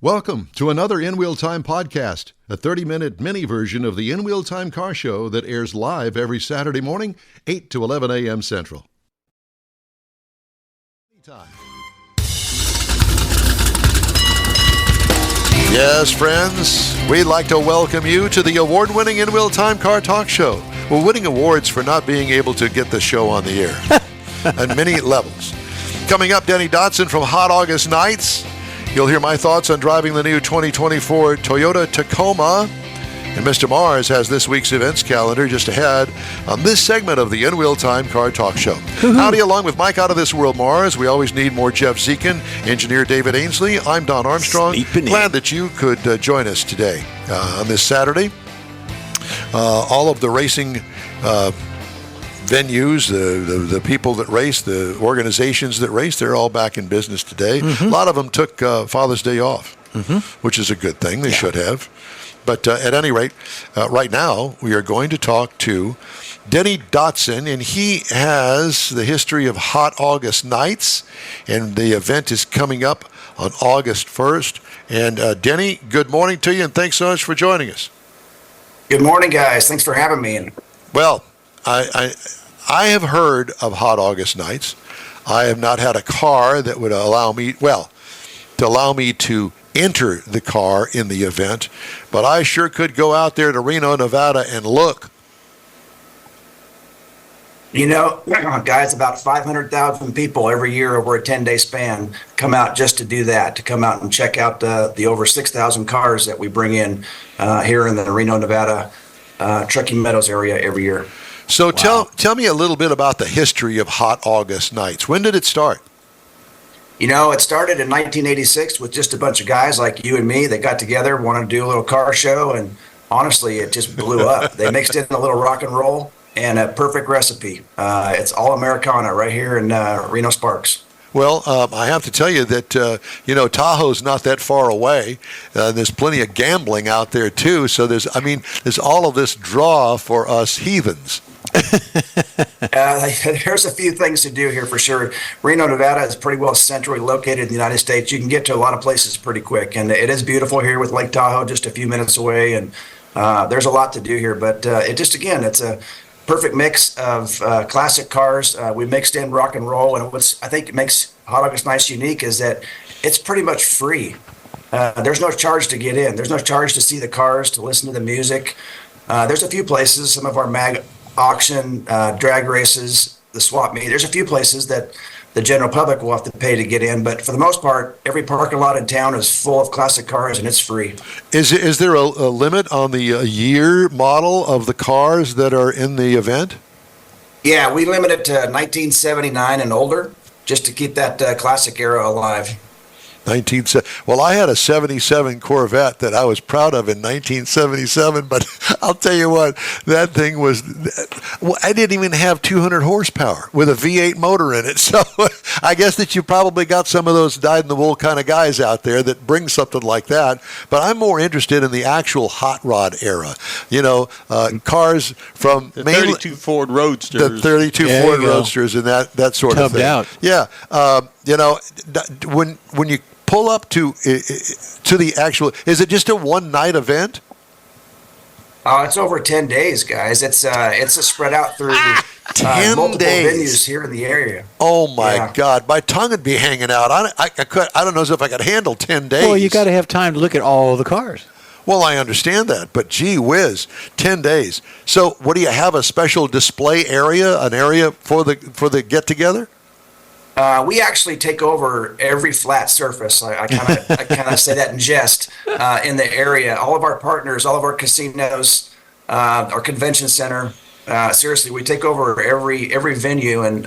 Welcome to another In Wheel Time podcast, a 30-minute mini version of the In Wheel Time car show that airs live every Saturday morning, 8 to 11 a.m. Central. Yes, friends, we'd like to welcome you to the award-winning In Wheel Time Car Talk Show. We're winning awards for not being able to get the show on the air on many levels. Coming up, Deny Dotson from Hot August Nights. You'll hear my thoughts on driving the new 2024 Toyota Tacoma. And Mr. Mars has this week's events calendar just ahead on this segment of the In Wheel Time Car Talk Show. Howdy, along with Mike out of this world, Mars. We always need more Jeff Zekin, engineer David Ainsley. I'm Don Armstrong. Glad that you could join us today on this Saturday. All of the racing venues, the people that race, the organizations that race, they're all back in business today. A lot of them took Father's Day off, which is a good thing. They should have. But at any rate, right now, we are going to talk to Deny Dotson, and he has the history of Hot August Nights, and the event is coming up on August 1st. And Denny, good morning to you, and thanks so much for joining us. Good morning, guys. Thanks for having me. Well, I have heard of Hot August Nights. I have not had a car that would allow me to enter the car in the event, but I sure could go out there to Reno, Nevada and look. You know, guys, about 500,000 people every year over a 10-day span come out just to do that, to come out and check out the over 6,000 cars that we bring in here in the Reno, Nevada, Truckee Meadows area every year. So tell me a little bit about the history of Hot August Nights. When did it start? You know, it started in 1986 with just a bunch of guys like you and me that got together, wanted to do a little car show, and honestly, it just blew up. They mixed in a little rock and roll and a perfect recipe. It's all Americana right here in Reno Sparks. Well, I have to tell you that, Tahoe's not that far away. There's plenty of gambling out there, too. So there's all of this draw for us heathens. There's a few things to do here for sure. Reno, Nevada is pretty well centrally located in the United States. You can get to a lot of places pretty quick, and it is beautiful here with Lake Tahoe just a few minutes away, and there's a lot to do here. But it's a perfect mix of classic cars. We mixed in rock and roll, and what I think makes Hot August Nights unique is that it's pretty much free. There's no charge to get in. There's no charge to see the cars, to listen to the music. There's a few places, some of our mag auction, drag races, the swap meet. There's a few places that the general public will have to pay to get in, but for the most part, every parking lot in town is full of classic cars, and it's free. Is there a limit on the year model of the cars that are in the event? Yeah, we limit it to 1979 and older, just to keep that classic era alive. Well, I had a 77 Corvette that I was proud of in 1977, but I'll tell you what, that thing was, I didn't even have 200 horsepower with a V8 motor in it. So I guess that you probably got some of those dyed-in-the-wool kind of guys out there that bring something like that. But I'm more interested in the actual hot rod era. Cars from the 32 Ford Roadsters. The 32 Ford Roadsters and that sort of thing. Out. Yeah. When you pull up to the actual, is it just a one-night event? It's over 10 days, guys. It's a spread out through 10 multiple days. venues here in the area. Oh my God, my tongue would be hanging out. I don't know if I could handle 10 days. Well, you got to have time to look at all the cars. Well, I understand that, but gee whiz, 10 days. So, what do you have, a special display area, an area for the get together? We actually take over every flat surface. I kind of say that in jest in the area. All of our partners, all of our casinos, our convention center. Seriously, we take over every venue and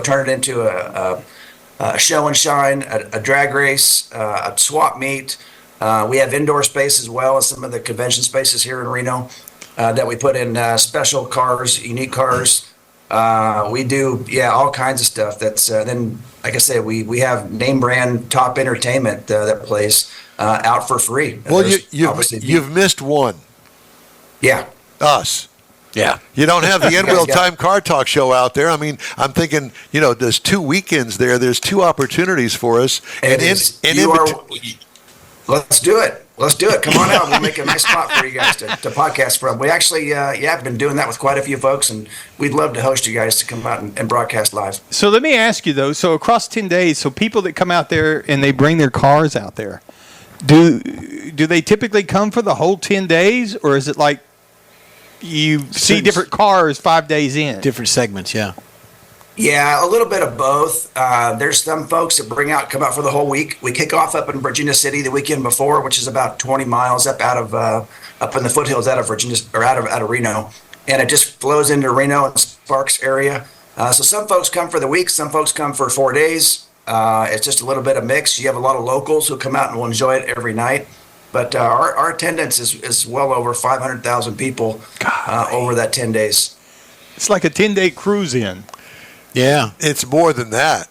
turn it into a show and shine, a drag race, a swap meet. We have indoor space as well as some of the convention spaces here in Reno that we put in special cars, unique cars. We do, all kinds of stuff. That's then, like I said, we have name brand top entertainment that plays out for free. Well, you've missed one. Yeah. Us. Yeah. You don't have the In Wheel Time Car Talk show out there. I mean, I'm thinking, there's 2 weekends there. There's 2 opportunities for us. Let's do it. Let's do it. Come on out. We'll make a nice spot for you guys to podcast from. We actually, have been doing that with quite a few folks, and we'd love to host you guys to come out and broadcast live. So let me ask you though. So across 10 days, so people that come out there and they bring their cars out there, do they typically come for the whole 10 days, or is it like you see different cars 5 days in? Different segments, yeah. Yeah, a little bit of both. There's some folks that come out for the whole week. We kick off up in Virginia City the weekend before, which is about 20 miles up in the foothills out of Virginia or out of Reno, and it just flows into Reno and Sparks area. So some folks come for the week, some folks come for 4 days. It's just a little bit of mix. You have a lot of locals who come out and will enjoy it every night. But our attendance is well over 500,000 people over that 10 days. It's like a 10-day cruise in. Yeah. It's more than that.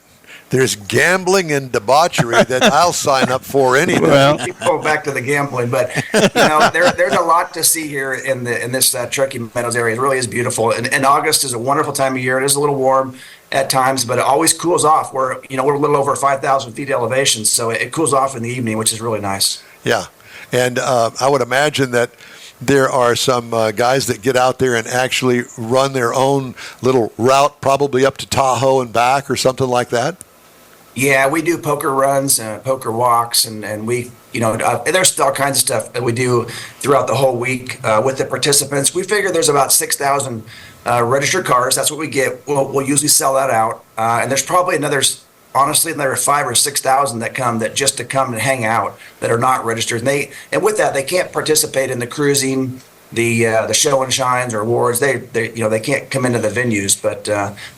There's gambling and debauchery that I'll sign up for anyway. Well, Keep going back to the gambling, but there's a lot to see here in this Truckee Meadows area. It really is beautiful, and August is a wonderful time of year. It is a little warm at times, but it always cools off. We're a little over 5,000 feet elevation, so it cools off in the evening, which is really nice. Yeah, and I would imagine that there are some guys that get out there and actually run their own little route, probably up to Tahoe and back or something like that. Yeah, we do poker runs, poker walks, and we, there's all kinds of stuff that we do throughout the whole week with the participants. We figure there's about 6,000 registered cars. That's what we get. We'll usually sell that out, and there's probably another 5,000 or 6,000 that come to come and hang out that are not registered. And with that, they can't participate in the cruising, the show and shines or awards. They can't come into the venues, but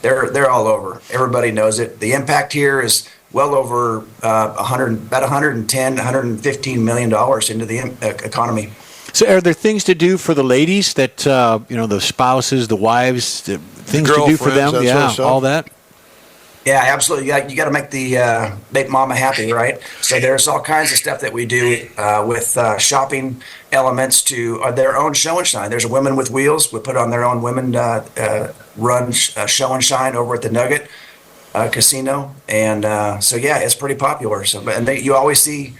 they're all over. Everybody knows it. The impact here is well over about 115 million dollars into the economy. So are there things to do for the ladies that the spouses, the wives, things to do for them? Girlfriends, that Yeah, sort of stuff? all that. Yeah, absolutely. You got to make mama happy, right? So there's all kinds of stuff that we do with shopping elements to their own show and shine. There's a Women with Wheels. We put on their own women run show and shine over at the Nugget Casino, and it's pretty popular. So, you always see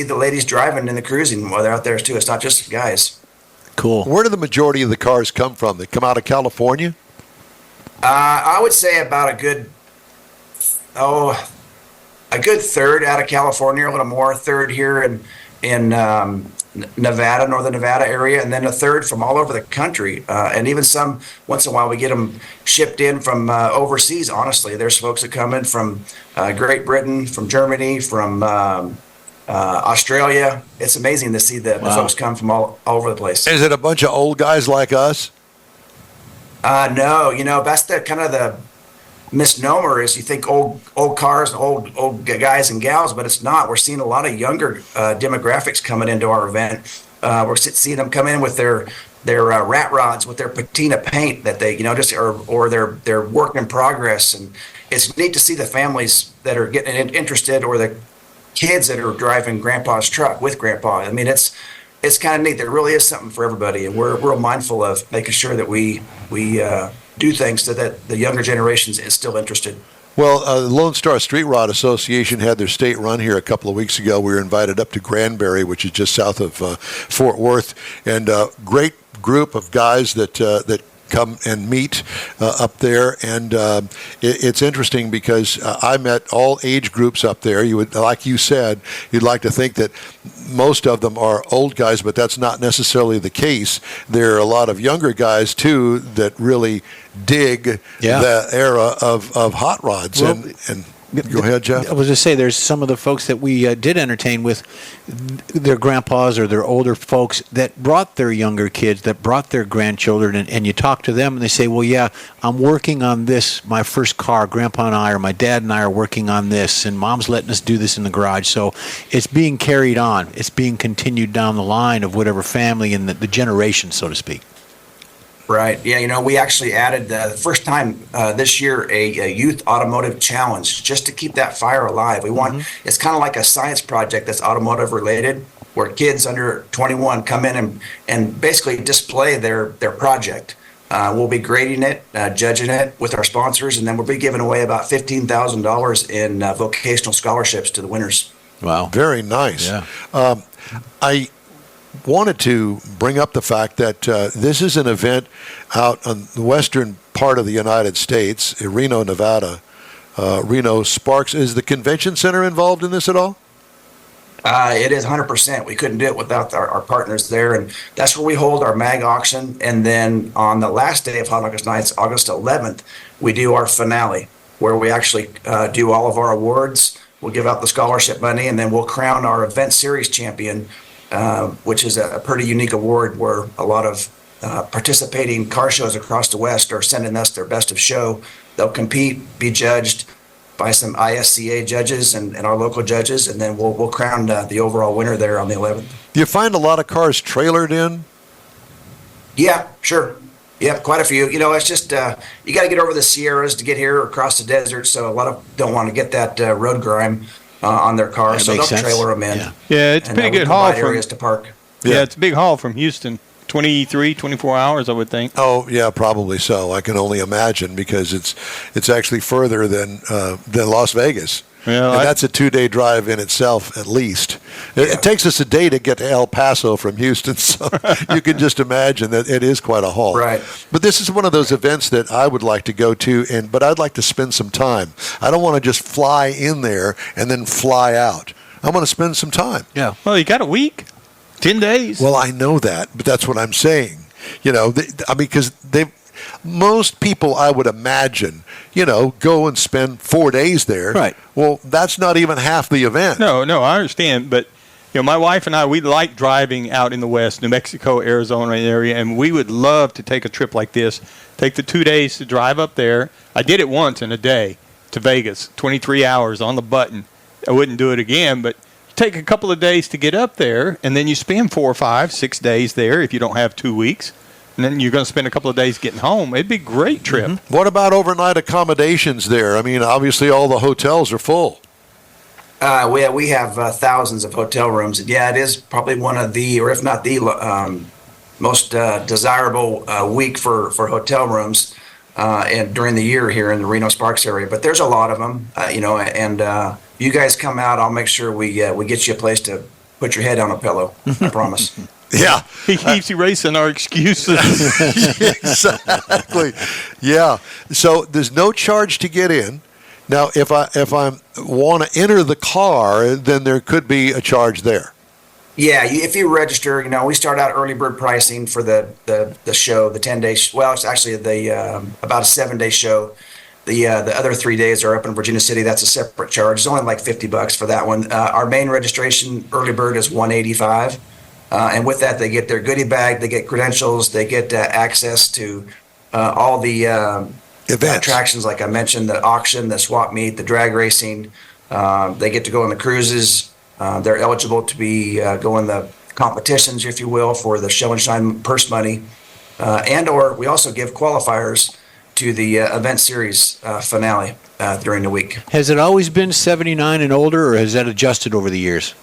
the ladies driving in the cruising while they're out there too. It's not just guys. Cool. Where do the majority of the cars come from? They come out of California? I would say about a good third out of California, a little more, a third here in Nevada, northern Nevada area, and then a third from all over the country. And even some, once in a while, we get them shipped in from overseas, honestly. There's folks that come in from Great Britain, from Germany, from Australia. It's amazing to see the folks come from all over the place. Is it a bunch of old guys like us? No, that's the kind of the misnomer is you think old cars, old guys and gals, but it's not. We're seeing a lot of younger demographics coming into our event. We're seeing them come in with their rat rods, with their patina paint that they or their work in progress, and it's neat to see the families that are getting interested or the kids that are driving grandpa's truck with grandpa. I mean, it's kind of neat. There really is something for everybody, and we're real mindful of making sure that we do things so that the younger generations is still interested. Well, the Lone Star Street Rod Association had their state run here a couple of weeks ago. We were invited up to Granbury, which is just south of Fort Worth, and a great group of guys that come and meet up there, and it's interesting because I met all age groups up there. You would, like you said, you'd like to think that most of them are old guys, but that's not necessarily the case. There are a lot of younger guys too that really dig the era of hot rods. Well, and go ahead, Jeff. I was just say there's some of the folks that we did entertain with their grandpas or their older folks that brought their younger kids, that brought their grandchildren, and you talk to them and they say, well, yeah, I'm working on this, my first car, grandpa and I or my dad and I are working on this, and mom's letting us do this in the garage. So it's being carried on. It's being continued down the line of whatever family and the generation, so to speak. Right. Yeah, we actually added the first time this year a youth automotive challenge just to keep that fire alive. We want it's kind of like a science project that's automotive related, where kids under 21 come in and basically display their project. We'll be grading it, judging it with our sponsors, and then we'll be giving away about $15,000 in vocational scholarships to the winners. Wow. Very nice. Yeah. I wanted to bring up the fact that this is an event out on the western part of the United States, in Reno, Nevada. Reno Sparks. Is the convention center involved in this at all? It is 100%. We couldn't do it without our partners there. And that's where we hold our mag auction. And then on the last day of Hot August Nights, August 11th, we do our finale, where we actually do all of our awards. We'll give out the scholarship money, and then we'll crown our event series champion, which is a pretty unique award where a lot of participating car shows across the West are sending us their best of show. They'll compete, be judged by some ISCA judges and our local judges, and then we'll crown the overall winner there on the 11th. Do you find a lot of cars trailered in? Yeah, sure. Yeah, quite a few. You know, it's just you got to get over the Sierras to get here across the desert, so a lot of don't want to get that road grime on their car, That so they'll makes sense. trailer them in. Yeah, it's a And, pretty we good haul provide from. areas to park. Yeah, it's a big haul from Houston. 23, 24 hours, I would think. Oh, yeah, probably so. I can only imagine because it's actually further than Las Vegas. Yeah, and that's a 2-day drive in itself, at least. It takes us a day to get to El Paso from Houston, so you can just imagine that it is quite a haul. Right. But this is one of those events that I would like to go to, but I'd like to spend some time. I don't want to just fly in there and then fly out. I want to spend some time. Yeah. Well, you got a week, 10 days. Well, I know that, but that's what I'm saying. You know, because most people, I would imagine, go and spend 4 days there. Right. Well, that's not even half the event. No, I understand, but my wife and I, we like driving out in the West, New Mexico, Arizona area, and we would love to take a trip like this. Take the 2 days to drive up there. I did it once in a day to Vegas, 23 hours on the button. I wouldn't do it again, but take a couple of days to get up there, and then you spend 4, 5, 6 days there if you don't have 2 weeks. And then you're going to spend a couple of days getting home. It'd be a great trip. Mm-hmm. What about overnight accommodations there? I mean, obviously all the hotels are full. We have thousands of hotel rooms. And yeah, it is probably one of the, or if not the most desirable week for hotel rooms and during the year here in the Reno Sparks area. But there's a lot of them, and you guys come out, I'll make sure we get you a place to put your head on a pillow. I promise. Yeah. He keeps erasing our excuses. Exactly. Yeah. So there's no charge to get in. Now, if I want to enter the car, then there could be a charge there. Yeah, if you register, we start out early bird pricing for the show, the 10-day. Well, it's actually about a 7-day show. The other 3 days are up in Virginia City. That's a separate charge. It's only like $50 for that one. Our main registration early bird is $185, and with that they get their goodie bag, they get credentials, they get access to all the Events. attractions, like I mentioned, the auction, the swap meet, the drag racing. They get to go on the cruises. They're eligible to be go in the competitions, if you will, for the show and shine purse money, or we also give qualifiers to the event series finale during the week. Has it always been 79 and older, or has that adjusted over the years?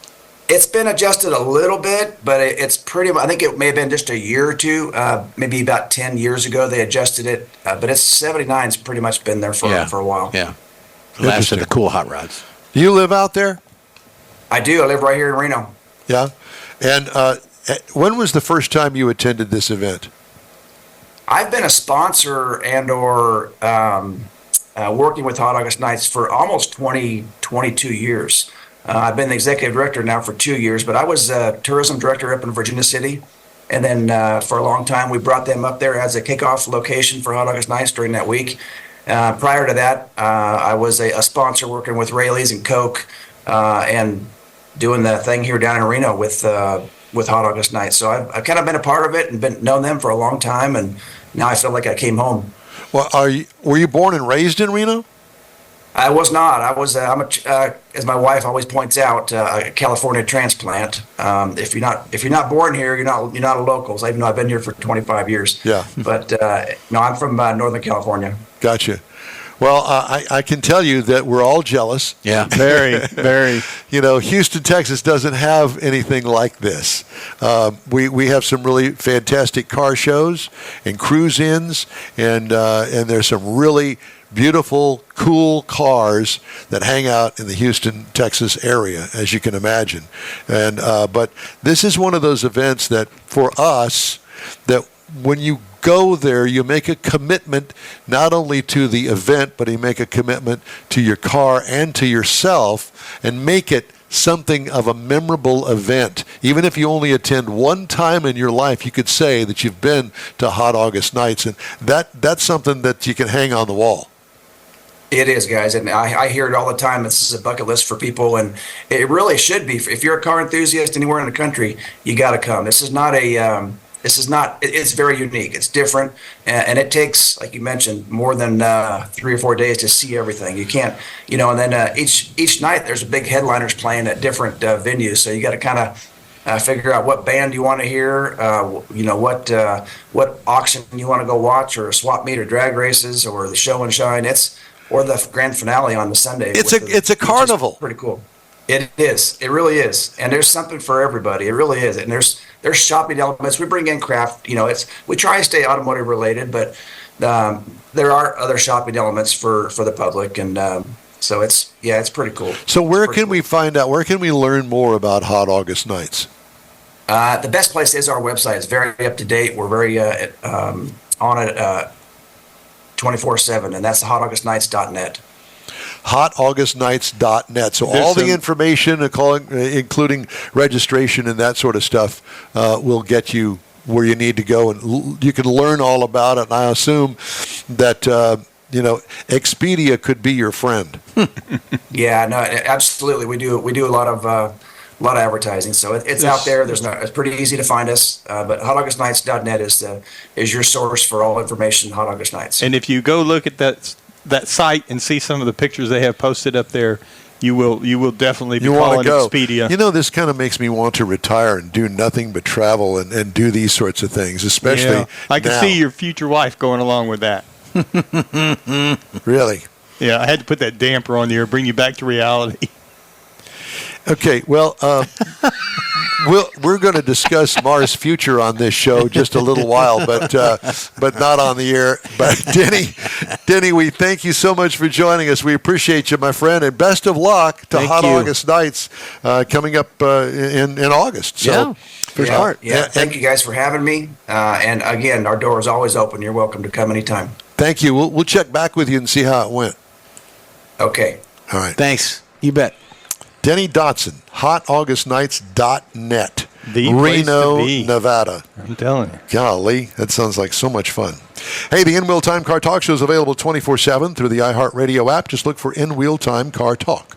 It's been adjusted a little bit, but it's pretty much, I think it may have been just a year or two, maybe about 10 years ago they adjusted it, but it's 79's pretty much been there for a while. Yeah. The last of the cool hot rods. Do you live out there? I do. I live right here in Reno. Yeah. And when was the first time you attended this event? I've been a sponsor and/or working with Hot August Nights for almost 22 years. I've been the executive director now for 2 years, but I was tourism director up in Virginia City. And then for a long time, we brought them up there as a kickoff location for Hot August Nights during that week. Prior to that, I was a sponsor working with Rayleigh's and Coke and doing the thing here down in Reno with Hot August Nights. So I've kind of been a part of it and known them for a long time, and now I feel like I came home. Well, were you born and raised in Reno? I was not. I'm as my wife always points out, a California transplant. If you're not born here, you're not a local. Even though I've been here for 25 years. Yeah. But no, I'm from Northern California. Gotcha. Well, I can tell you that we're all jealous. Yeah. Very, very. Houston, Texas doesn't have anything like this. We have some really fantastic car shows and cruise-ins, and there's some really beautiful, cool cars that hang out in the Houston, Texas area, as you can imagine. And but this is one of those events that, for us, that when you go there, you make a commitment not only to the event, but you make a commitment to your car and to yourself, and make it something of a memorable event. Even if you only attend one time in your life, you could say that you've been to Hot August Nights, and that's something that you can hang on the wall. It is, guys, and I hear it all the time. This is a bucket list for people, and it really should be. If you're a car enthusiast anywhere in the country, you got to come. This is not a it's very unique. It's different, and it takes, like you mentioned, more than 3 or 4 days to see everything. You can't, and then each night there's a big headliners playing at different venues. So you got to kind of figure out what band you want to hear, what auction you want to go watch, or a swap meet, or drag races, or the show and shine. Or the grand finale on the Sunday. It's a carnival. Pretty cool. It is. It really is. And there's something for everybody. It really is. And there's shopping elements. We bring in craft. We try to stay automotive related, but there are other shopping elements for the public. And so it's pretty cool. So where can we find out? Where can we learn more about Hot August Nights? The best place is our website. It's very up to date. We're very on it 24/7, and that's hotaugustnights.net. hotaugustnights.net. So all the information, including registration and that sort of stuff, will get you where you need to go, and you can learn all about it. And I assume that Expedia could be your friend. Yeah, no, absolutely. We do a lot of advertising, so it's out there. It's pretty easy to find us. But hotaugustnights.net is your source for all information. Hot August Nights. And if you go look at that site and see some of the pictures they have posted up there, you will definitely be calling Expedia. This kind of makes me want to retire and do nothing but travel and do these sorts of things, especially Yeah. I can see your future wife going along with that. Really? Yeah, I had to put that damper on there, bring you back to reality. Okay, well, we're going to discuss Mars' future on this show just a little while, but not on the air. But Denny, we thank you so much for joining us. We appreciate you, my friend, and best of luck to Hot August Nights coming up in August. So, for sure. Yeah, thank you guys for having me. And again, our door is always open. You're welcome to come anytime. Thank you. We'll check back with you and see how it went. Okay. All right. Thanks. You bet. Denny Dotson, hotaugustnights.net, The place Reno, to be. Nevada. I'm telling you. Golly, that sounds like so much fun. Hey, the In-Wheel Time Car Talk Show is available 24/7 through the iHeartRadio app. Just look for In-Wheel Time Car Talk.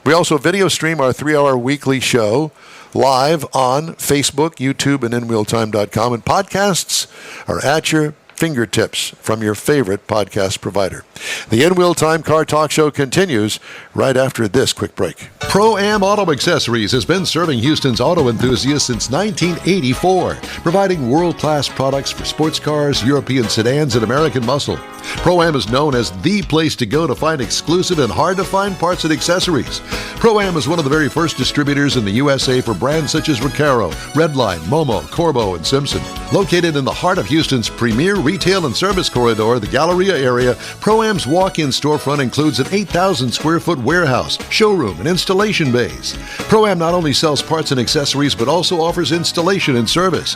We also video stream our 3-hour weekly show live on Facebook, YouTube, and InWheelTime.com. And podcasts are at your fingertips from your favorite podcast provider. The In-Wheel Time Car Talk Show continues right after this quick break. Pro-Am Auto Accessories has been serving Houston's auto enthusiasts since 1984, providing world-class products for sports cars, European sedans, and American muscle. Pro-Am is known as the place to go to find exclusive and hard-to-find parts and accessories. Pro-Am is one of the very first distributors in the USA for brands such as Recaro, Redline, Momo, Corbo, and Simpson. Located in the heart of Houston's premier retail and service corridor, the Galleria area, Pro-Am's walk-in storefront includes an 8,000 square foot warehouse, showroom, and installation bays. Pro-Am not only sells parts and accessories, but also offers installation and service.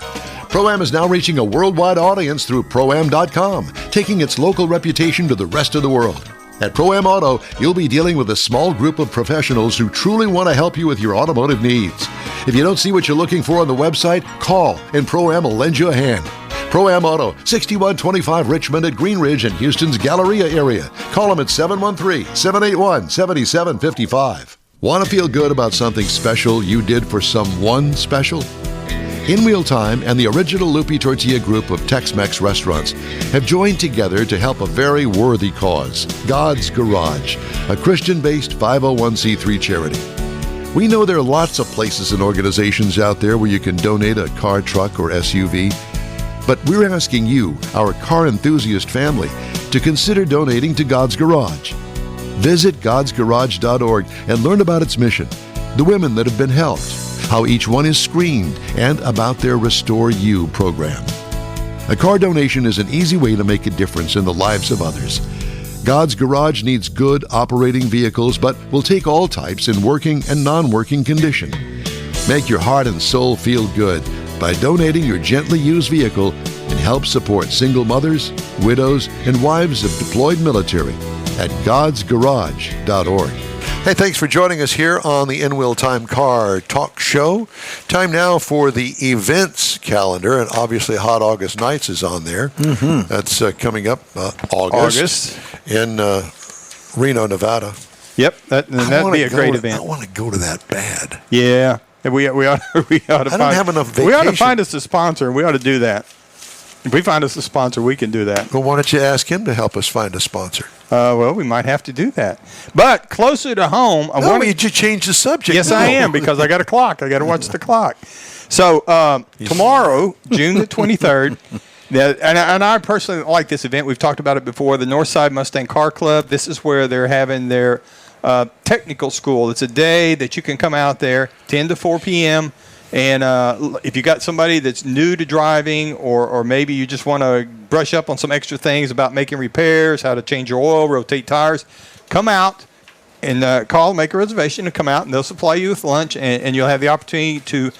Pro-Am is now reaching a worldwide audience through Pro-Am.com, taking its local reputation to the rest of the world. At Pro-Am Auto, you'll be dealing with a small group of professionals who truly want to help you with your automotive needs. If you don't see what you're looking for on the website, call and Pro-Am will lend you a hand. Pro-Am Auto, 6125 Richmond at Green Ridge in Houston's Galleria area. Call them at 713-781-7755. Want to feel good about something special you did for someone special? In-Wheel Time and the original Lupi Tortilla group of Tex-Mex restaurants have joined together to help a very worthy cause, God's Garage, a Christian-based 501c3 charity. We know there are lots of places and organizations out there where you can donate a car, truck, or SUV. But we're asking you, our car enthusiast family, to consider donating to God's Garage. Visit godsgarage.org and learn about its mission, the women that have been helped, how each one is screened, and about their Restore You program. A car donation is an easy way to make a difference in the lives of others. God's Garage needs good operating vehicles, but will take all types in working and non-working condition. Make your heart and soul feel good by donating your gently used vehicle and help support single mothers, widows, and wives of deployed military at godsgarage.org. Hey, thanks for joining us here on the In Wheel Time Car Talk Show. Time now for the events calendar, and obviously Hot August Nights is on there. Mm-hmm. That's coming up August in Reno, Nevada. Yep, that'd be a great event. I want to go to that bad. Yeah, we ought to. I don't have enough vacation. We ought to find us a sponsor, and we ought to do that. If we find us a sponsor, we can do that. Well, why don't you ask him to help us find a sponsor? Well, we might have to do that. But closer to home, you change the subject. Yes, I am, because I got a clock. I got to watch the clock. So tomorrow, June the 23rd, and I personally like this event. We've talked about it before. The Northside Mustang Car Club. This is where they're having their technical school. It's a day that you can come out there, 10 to 4 p.m., and if you got somebody that's new to driving, or maybe you just want to brush up on some extra things about making repairs, how to change your oil, rotate tires, come out and call, make a reservation, and come out, and they'll supply you with lunch, and you'll have the opportunity to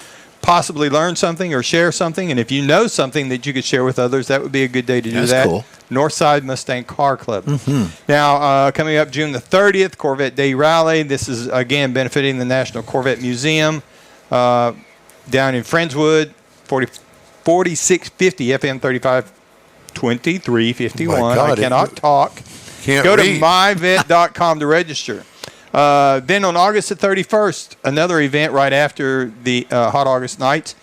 possibly learn something or share something. And if you know something that you could share with others, that would be a good day to do that. Cool. Northside Mustang Car Club. Mm-hmm. Now, coming up June the 30th, Corvette Day Rally. This is, again, benefiting the National Corvette Museum. Down in Friendswood, 4650 FM 35 2351. I cannot talk. Go to myvet.com to register. Then on August the 31st, another event right after the Hot August Nights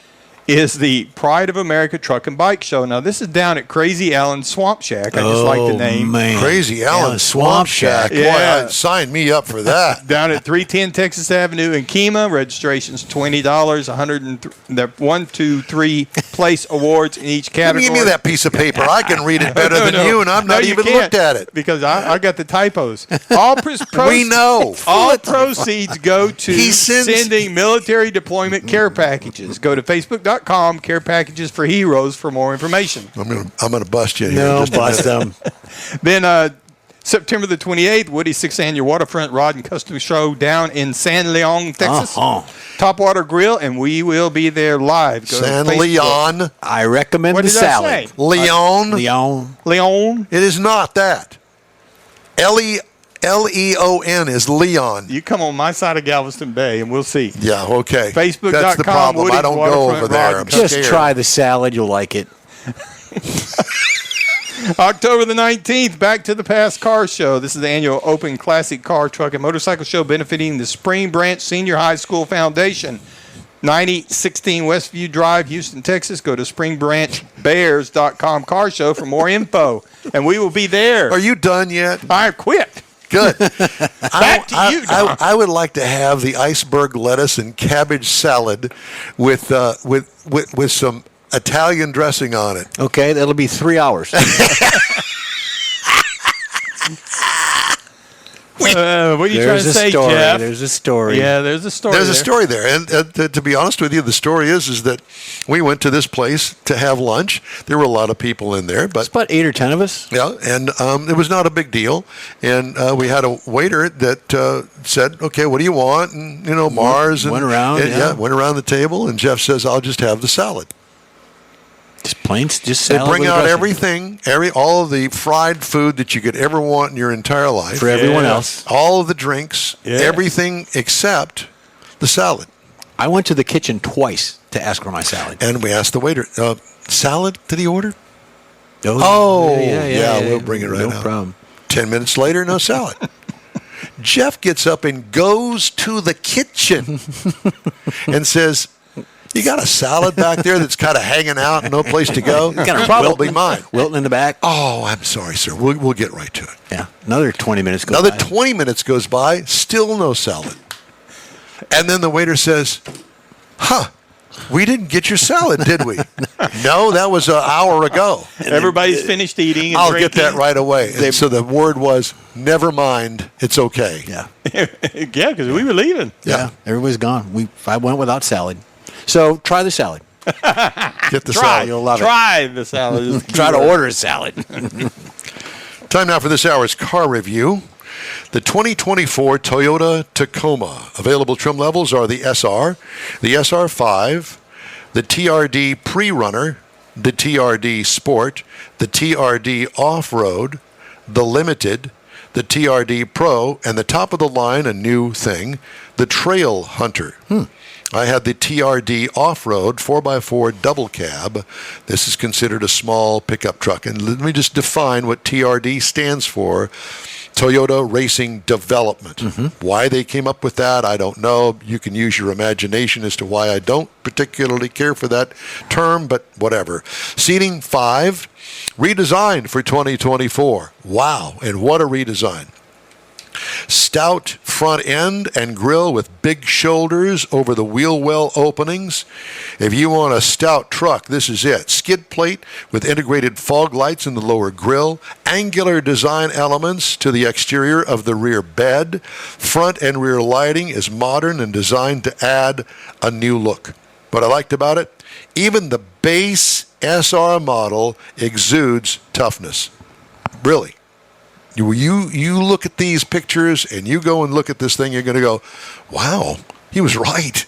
is the Pride of America Truck and Bike Show. Now, this is down at Crazy Alan Swamp Shack. I just like the name. Man. Crazy Alan Swamp Shack. Yeah. Boy, sign me up for that. Down at 310 Texas Avenue in Kema. Registration's $20. The 1, 2, 3 place awards in each category. Give me that piece of paper. I can read it better than you, and I'm not even looked at it. Because I got the typos. We know. All proceeds go to sending military deployment care packages. Go to Facebook.com, Care Packages for Heroes, for more information. I'm gonna bust you here. No, bust them. Then September the 28th, Woody's 6th Annual Waterfront Rod and Custom Show down in San Leon, Texas. Topwater Grill, and we will be there live. Go San Leon. I recommend What the did I salad. say? Leon. Leon. It is not that. Leon is Leon. You come on my side of Galveston Bay, and we'll see. Yeah, okay. Facebook.com. That's the problem. Woody's I don't go over there. I'm Just scared. try the salad. You'll like it. October the 19th, Back to the Past Car Show. This is the annual Open Classic Car, Truck, and Motorcycle Show benefiting the Spring Branch Senior High School Foundation. 9016 Westview Drive, Houston, Texas. Go to springbranchbears.com car show for more info. And we will be there. Are you done yet? I quit. Good. Back to you, Don. I would like to have the iceberg lettuce and cabbage salad with some Italian dressing on it. Okay, that'll be 3 hours. What are you trying to say, story. Jeff? There's a story. Yeah, there's a story. There's a story there, and to be honest with you, the story is that we went to this place to have lunch. There were a lot of people in there, but It's about 8 or 10 of us. yeah, and it was not a big deal. And we had a waiter that said, "Okay, what do you want?" And Mars and went around, yeah. went around the table, and Jeff says, "I'll just have the salad." Just They salad. bring with out dressing. everything, all of the fried food that you could ever want in your entire life. For everyone Yeah. else. All of the drinks, Yeah. everything except the salad. I went to the kitchen twice to ask for my salad. And we asked the waiter, salad, did he order? Oh, yeah, we'll bring it right no out. problem. 10 minutes later, no salad. Jeff gets up and goes to the kitchen and says, "You got a salad back there that's kind of hanging out and no place to go? Got a Probably mine." Wilton in the back. "Oh, I'm sorry, sir. We'll get right to it." Yeah, another 20 minutes goes Another by. 20 minutes goes by, still no salad. And then the waiter says, We didn't get your salad, did we? No, that was an hour ago. Everybody's finished eating. And I'll drinking. get that right away. And so the word was, never mind, it's okay. Yeah. Yeah, because we were leaving. Yeah. Everybody's gone. I went without salad. So try the salad. Get the Try. salad. You'll love it. Try the salad. is the Try to keyword. order a salad. Time now for this hour's car review. The 2024 Toyota Tacoma. Available trim levels are the SR, the SR5, the TRD Pre-Runner, the TRD Sport, the TRD Off-Road, the Limited, the TRD Pro, and the top of the line, a new thing, the Trail Hunter. I had the TRD Off-Road 4x4 double cab. This is considered a small pickup truck. And let me just define what TRD stands for. Toyota Racing Development. Why they came up with that, I don't know. You can use your imagination as to why I don't particularly care for that term, but whatever. Seating 5, redesigned for 2024. Wow, and what a redesign. Stout front end and grille with big shoulders over the wheel well openings. If you want a stout truck, this is it. Skid plate with integrated fog lights in the lower grille. Angular design elements to the exterior of the rear bed. Front and rear lighting is modern and designed to add a new look. What I liked about it, even the base SR model exudes toughness. Really. You look at these pictures and you go and look at this thing, you're going to go, wow, he was right.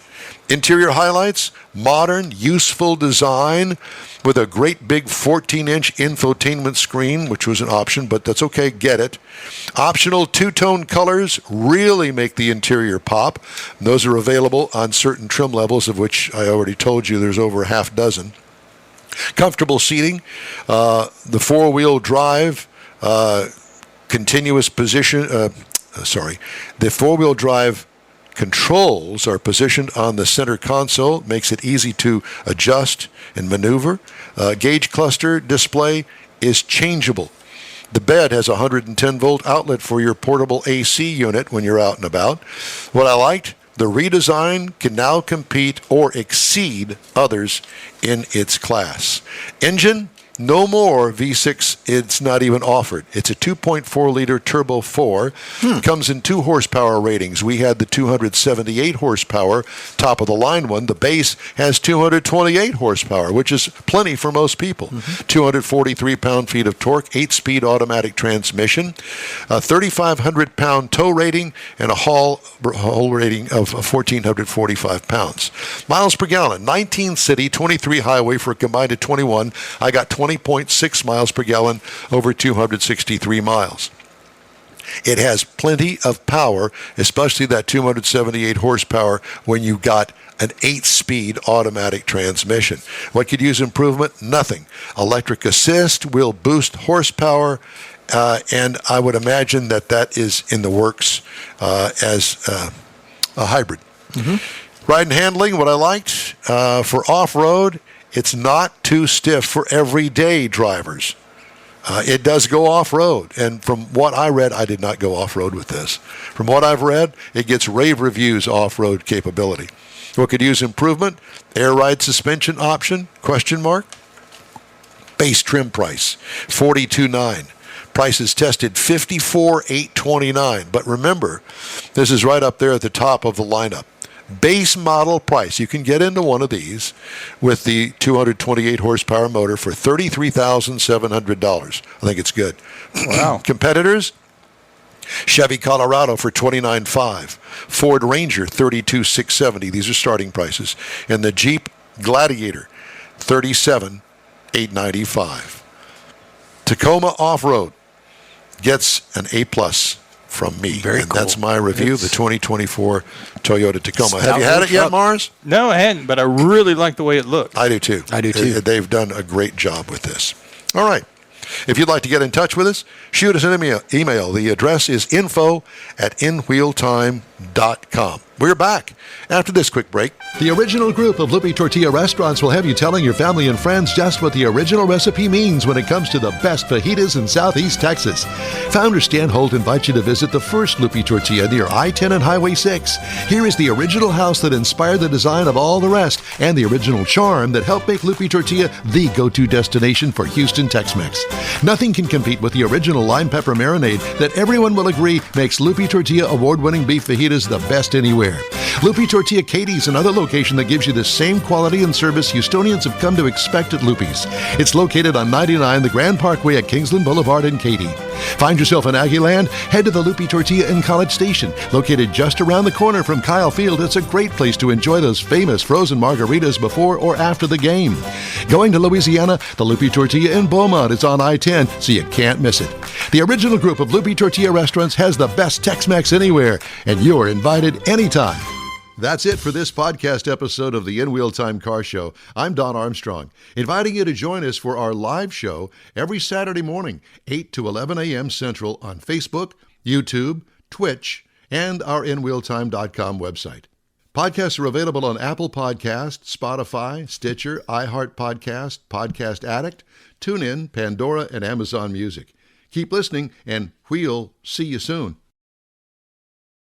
Interior highlights, modern, useful design with a great big 14-inch infotainment screen, which was an option, but that's okay, get it. Optional two-tone colors really make the interior pop. Those are available on certain trim levels, of which I already told you there's over a half dozen. Comfortable seating, the four-wheel drive, continuous position, the four-wheel drive controls are positioned on the center console, makes it easy to adjust and maneuver. Gauge cluster display is changeable. The bed has a 110-volt outlet for your portable AC unit when you're out and about. What I liked, the redesign can now compete or exceed others in its class. Engine, no more V6, it's not even offered. It's a 2.4-liter Turbo 4. Comes in 2 horsepower ratings. We had the 278 horsepower, top-of-the-line one. The base has 228 horsepower, which is plenty for most people. 243 pound-feet of torque, 8-speed automatic transmission, a 3,500-pound tow rating, and a hull rating of 1,445 pounds. Miles per gallon, 19 city, 23 highway for a combined of 21. I got 20.6 miles per gallon over 263 miles. It has plenty of power, especially that 278 horsepower when you got an 8-speed automatic transmission. What could use improvement? Nothing. Electric assist will boost horsepower, and I would imagine that is in the works as a hybrid. Ride and handling, what I liked, for off-road, it's not too stiff for everyday drivers. It does go off-road, and from what I read, I did not go off-road with this. From what I've read, it gets rave reviews off-road capability. What could use improvement? Air ride suspension option, question mark. Base trim price, $42,900. Prices tested $54,829. But remember, this is right up there at the top of the lineup. Base model price. You can get into one of these with the 228 horsepower motor for $33,700. I think it's good. Wow. Competitors, Chevy Colorado for $29,500. Ford Ranger, $32,670. These are starting prices. And the Jeep Gladiator, $37,895. Tacoma Off-Road gets an A+ from me. Very and cool. That's my review of the 2024 Toyota Tacoma. Stout Have you had it yet, truck. Mars? No, I hadn't, but I really like the way it looked. I do too. I do too. They've done a great job with this. All right. If you'd like to get in touch with us, shoot us an email. The address is info@inwheeltime.com. We're back after this quick break. The original group of Lupe Tortilla restaurants will have you telling your family and friends just what the original recipe means when it comes to the best fajitas in Southeast Texas. Founder Stan Holt invites you to visit the first Lupe Tortilla near I-10 and Highway 6. Here is the original house that inspired the design of all the rest and the original charm that helped make Lupe Tortilla the go-to destination for Houston Tex-Mex. Nothing can compete with the original lime pepper marinade that everyone will agree makes Lupe Tortilla award-winning beef fajitas the best anywhere. Lupe Tortilla Katie's another location that gives you the same quality and service Houstonians have come to expect at Lupe's. It's located on 99 the Grand Parkway at Kingsland Boulevard in Katy. Find yourself in Aggieland? Head to the Lupe Tortilla in College Station. Located just around the corner from Kyle Field, it's a great place to enjoy those famous frozen margaritas before or after the game. Going to Louisiana, the Lupe Tortilla in Beaumont is on I-10, so you can't miss it. The original group of Lupe Tortilla restaurants has the best Tex-Mex anywhere, and you're invited anytime. That's it for this podcast episode of the In Wheel Time Car Show. I'm Don Armstrong, inviting you to join us for our live show every Saturday morning, 8 to 11 a.m. Central on Facebook, YouTube, Twitch, and our InWheelTime.com website. Podcasts are available on Apple Podcasts, Spotify, Stitcher, iHeart Podcast, Podcast Addict, TuneIn, Pandora, and Amazon Music. Keep listening, and we'll see you soon.